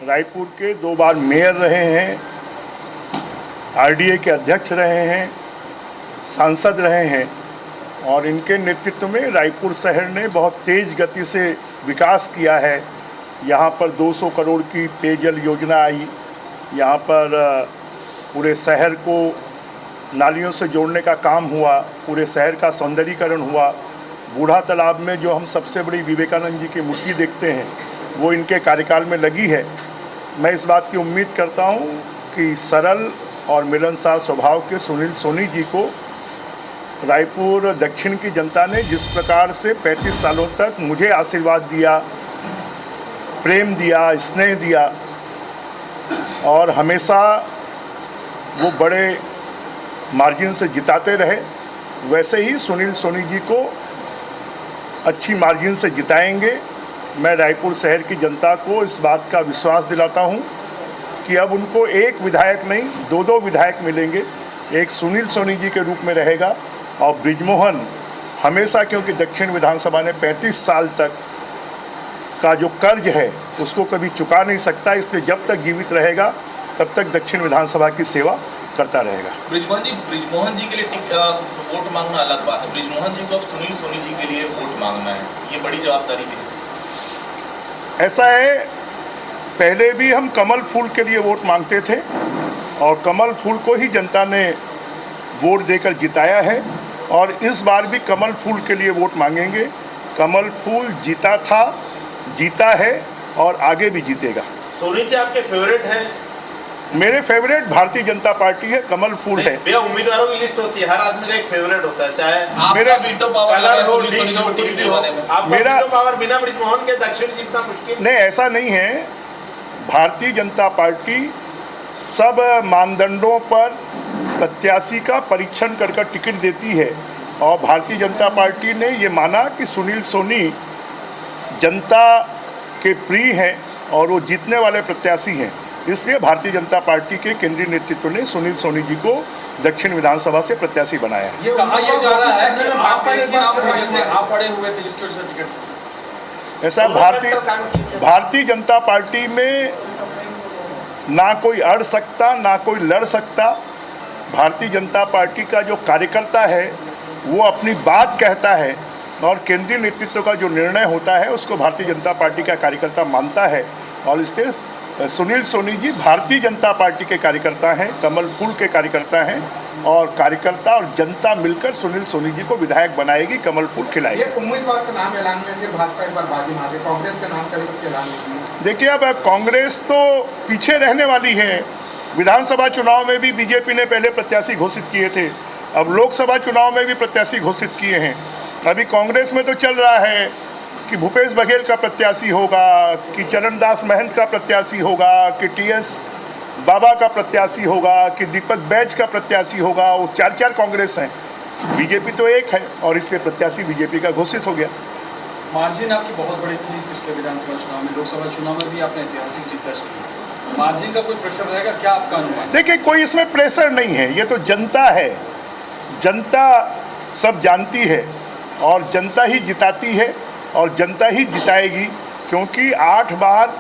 रायपुर के 2 बार मेयर रहे हैं, आरडीए के अध्यक्ष रहे हैं, सांसद रहे हैं और इनके नेतृत्व में रायपुर शहर ने बहुत तेज़ गति से विकास किया है। यहाँ पर 200 करोड़ की पेयजल योजना आई, यहाँ पर पूरे शहर को नालियों से जोड़ने का काम हुआ, पूरे शहर का सौंदर्यीकरण हुआ। बूढ़ा तालाब में जो हम सबसे बड़ी विवेकानंद जी की मूर्ति देखते हैं वो इनके कार्यकाल में लगी है। मैं इस बात की उम्मीद करता हूँ कि सरल और मिलनसार स्वभाव के सुनील सोनी जी को रायपुर दक्षिण की जनता ने जिस प्रकार से 35 सालों तक मुझे आशीर्वाद दिया, प्रेम दिया, स्नेह दिया और हमेशा वो बड़े मार्जिन से जिताते रहे, वैसे ही सुनील सोनी जी को अच्छी मार्जिन से जिताएंगे। मैं रायपुर शहर की जनता को इस बात का विश्वास दिलाता हूं कि अब उनको एक विधायक नहीं 2-2 विधायक मिलेंगे। एक सुनील सोनी जी के रूप में रहेगा और बृजमोहन हमेशा, क्योंकि दक्षिण विधानसभा ने 35 साल तक का जो कर्ज है उसको कभी चुका नहीं सकता, इसलिए जब तक जीवित रहेगा तब तक दक्षिण विधानसभा की सेवा करता रहेगा। बृजमोहन जी के लिए वोट मांगना अलग बात है, बृजमोहन जी को अब सुनील सोनी जी के लिए वोट मांगना है, ये बड़ी जवाबदारी है। ऐसा है, पहले भी हम कमल फूल के लिए वोट मांगते थे और कमल फूल को ही जनता ने वोट देकर जिताया है और इस बार भी कमल फूल के लिए वोट मांगेंगे। कमल फूल जीता था, जीता है और आगे भी जीतेगा। सोनी जी आपके फेवरेट हैं? मेरे फेवरेट भारतीय जनता पार्टी है, कमल फूल है। भैया उम्मीदवारों की लिस्ट होती है, हर आदमी का एक फेवरेट होता है, चाहे मेरा वीटो पावर मेरा वीटो पावर बिना बृजमोहन के दक्षिण जीतना मुश्किल नहीं। ऐसा नहीं है, भारतीय जनता पार्टी सब मानदंडों पर प्रत्याशी का परीक्षण कर टिकट देती है और भारतीय जनता पार्टी ने ये माना कि सुनील सोनी जनता के प्रिय हैं और वो जीतने वाले प्रत्याशी हैं, इसलिए भारतीय जनता पार्टी के केंद्रीय नेतृत्व ने सुनील सोनी जी को दक्षिण विधानसभा से प्रत्याशी बनाया है। कहा यह जा रहा है कि आप पड़े हुए थे जिसकी वजह से टिकट। ऐसा भारतीय जनता पार्टी में ना कोई अड़ सकता ना कोई लड़ सकता। भारतीय जनता पार्टी का जो कार्यकर्ता है वो अपनी बात कहता है और केंद्रीय नेतृत्व का जो निर्णय होता है उसको भारतीय जनता पार्टी का कार्यकर्ता मानता है और इसलिए सुनील सोनी जी भारतीय जनता पार्टी के कार्यकर्ता हैं, कमल फूल के कार्यकर्ता हैं और कार्यकर्ता और जनता मिलकर सुनील सोनी जी को विधायक बनाएगी, कमल फूल खिलाएगी। उम्मीदवार का नाम ऐलान करेंगे, भाजपा एक बार बाजी मारे, कांग्रेस का नाम करेंगे ऐलान। देखिए, अब कांग्रेस तो पीछे रहने वाली है। विधानसभा चुनाव में भी बीजेपी ने पहले प्रत्याशी घोषित किए थे, अब लोकसभा चुनाव में भी प्रत्याशी घोषित किए हैं। अभी कांग्रेस में तो चल रहा है कि भूपेश बघेल का प्रत्याशी होगा, कि चरणदास महंत का प्रत्याशी होगा, कि टीएस बाबा का प्रत्याशी होगा, कि दीपक बैज का प्रत्याशी होगा। वो 4 कांग्रेस हैं, बीजेपी तो एक है और इसलिए प्रत्याशी बीजेपी का घोषित हो गया। मार्जिन आपकी बहुत बड़ी थी पिछले विधानसभा चुनाव में, लोकसभा चुनाव में भी आपने ऐतिहासिक जीत दर्ज की। मार्जिन का कोई प्रेशर रहेगा क्या आपका अनुमान? देखिए, कोई इसमें प्रेशर नहीं है, ये तो जनता है, जनता सब जानती है और जनता ही जिताती है और जनता ही जिताएगी, क्योंकि 8 बार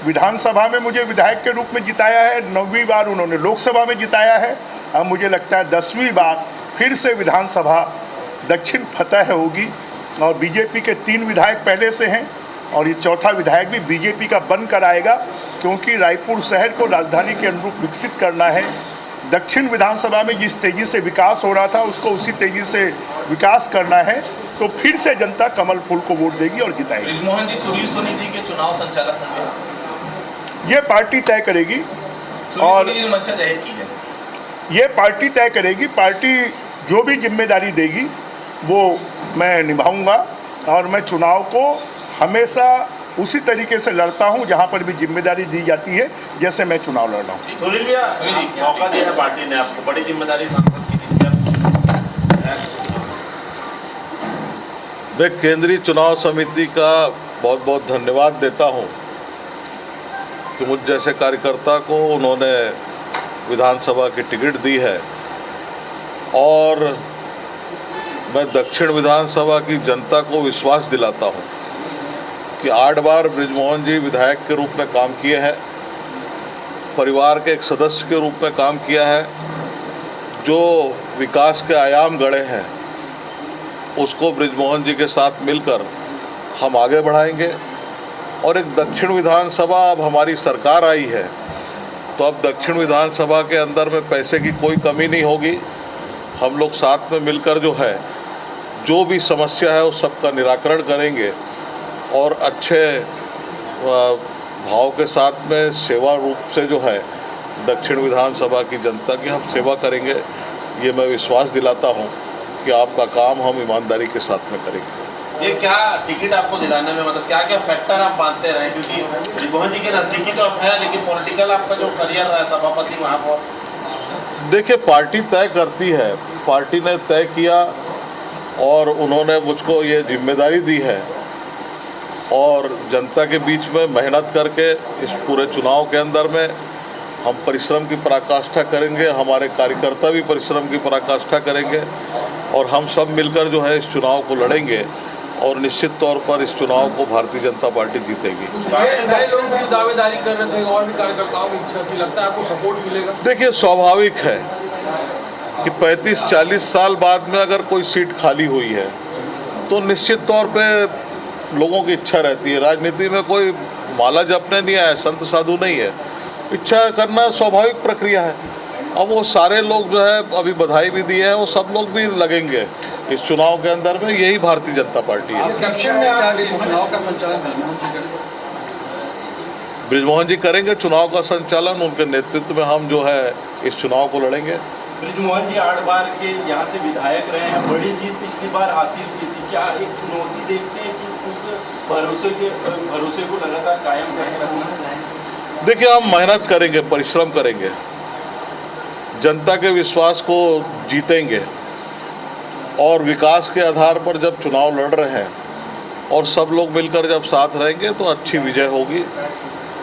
विधानसभा में मुझे विधायक के रूप में जिताया है, 9वीं बार उन्होंने लोकसभा में जिताया है। अब मुझे लगता है 10वीं बार फिर से विधानसभा दक्षिण फतह होगी और बीजेपी के 3 विधायक पहले से हैं और ये 4था विधायक भी बीजेपी का बनकर आएगा, क्योंकि रायपुर शहर को राजधानी के अनुरूप विकसित करना है। दक्षिण विधानसभा में जिस तेज़ी से विकास हो रहा था उसको उसी तेज़ी से विकास करना है, तो फिर से जनता कमल फूल को वोट देगी और जिताएगी। बृजमोहन जी सुनील सोनी जी के चुनाव संचालक होंगे? ये पार्टी तय करेगी और ये पार्टी तय करेगी। पार्टी जो भी जिम्मेदारी देगी वो मैं निभाऊंगा और मैं चुनाव को हमेशा उसी तरीके से लड़ता हूं जहां पर भी जिम्मेदारी दी जाती है, जैसे मैं चुनाव लड़ रहा हूं। सुनील भैया, मौका दिया है पार्टी ने आपको, बड़ी जिम्मेदारी सांसद की दी है। मैं केंद्रीय चुनाव समिति का बहुत बहुत धन्यवाद देता हूं कि मुझ जैसे कार्यकर्ता को उन्होंने विधानसभा की टिकट दी है और मैं दक्षिण विधानसभा की जनता को विश्वास दिलाता हूं कि 8 बार बृजमोहन जी विधायक के रूप में काम किए हैं, परिवार के एक सदस्य के रूप में काम किया है। जो विकास के आयाम गढ़े हैं उसको बृजमोहन जी के साथ मिलकर हम आगे बढ़ाएंगे। और एक दक्षिण विधानसभा, अब हमारी सरकार आई है तो अब दक्षिण विधानसभा के अंदर में पैसे की कोई कमी नहीं होगी। हम लोग साथ में मिलकर जो है, जो भी समस्या है उस सबका निराकरण करेंगे और अच्छे भाव के साथ में सेवा रूप से जो है दक्षिण विधानसभा की जनता की हम सेवा करेंगे। ये मैं विश्वास दिलाता हूँ कि आपका काम हम ईमानदारी के साथ में करेंगे। ये क्या टिकट आपको दिलाने में मतलब क्या क्या फैक्टर आप मानते रहे, क्योंकि बृजमोहन जी के नज़दीकी तो आप है लेकिन पॉलिटिकल आपका जो करियर रहा है सभापति वहाँ पर? देखिए, पार्टी तय करती है, पार्टी ने तय किया और उन्होंने मुझको ये जिम्मेदारी दी है और जनता के बीच में मेहनत करके इस पूरे चुनाव के अंदर में हम परिश्रम की पराकाष्ठा करेंगे, हमारे कार्यकर्ता भी परिश्रम की पराकाष्ठा करेंगे और हम सब मिलकर जो है इस चुनाव को लड़ेंगे और निश्चित तौर पर इस चुनाव को भारतीय जनता पार्टी जीतेगी। नए लोग भी दावेदारी कर रहे थे और भी कार्यकर्ताओं की इच्छा थी, लगता है आपको सपोर्ट मिलेगा? देखिए, स्वाभाविक है कि 35-40 साल बाद में अगर कोई सीट खाली हुई है तो निश्चित तौर पे लोगों की इच्छा रहती है। राजनीति में कोई माला जपने नहीं आया, संत साधु नहीं है, इच्छा करना स्वाभाविक प्रक्रिया है। अब वो सारे लोग जो है अभी बधाई भी दी है, वो सब लोग भी लगेंगे इस चुनाव के अंदर में। यही भारतीय जनता पार्टी है। दक्षिण में आप चुनाव का संचालन बृजमोहन जी करेंगे चुनाव का संचालन, उनके नेतृत्व में हम जो है इस चुनाव को लड़ेंगे। बृजमोहन जी 8 बार के यहाँ से विधायक रहे हैं, बड़ी जीत पिछली बार हासिल की थी। क्या एक चुनौती देखते हैं कि उस भरोसे को लगातार कायम करके रखना? देखिए, हम मेहनत करेंगे, परिश्रम करेंगे, जनता के विश्वास को जीतेंगे और विकास के आधार पर जब चुनाव लड़ रहे हैं और सब लोग मिलकर जब साथ रहेंगे तो अच्छी विजय होगी,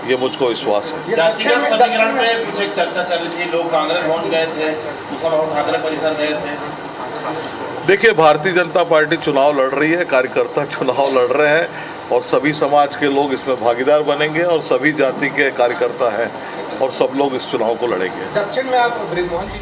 ये मुझको विश्वास है। जातिगत समीकरण पे कुछ एक चर्चा चल रही थी, लोग कांग्रेस भवन गए थे, कुशवाहा ठाकरे परिसर गए थे। देखिए, भारतीय जनता पार्टी चुनाव लड़ रही है, कार्यकर्ता चुनाव लड़ रहे हैं और सभी समाज के लोग इसमें भागीदार बनेंगे और सभी जाति के कार्यकर्ता हैं और सब लोग इस चुनाव को लड़ेंगे। दक्षिण में आप बृजमोहन जी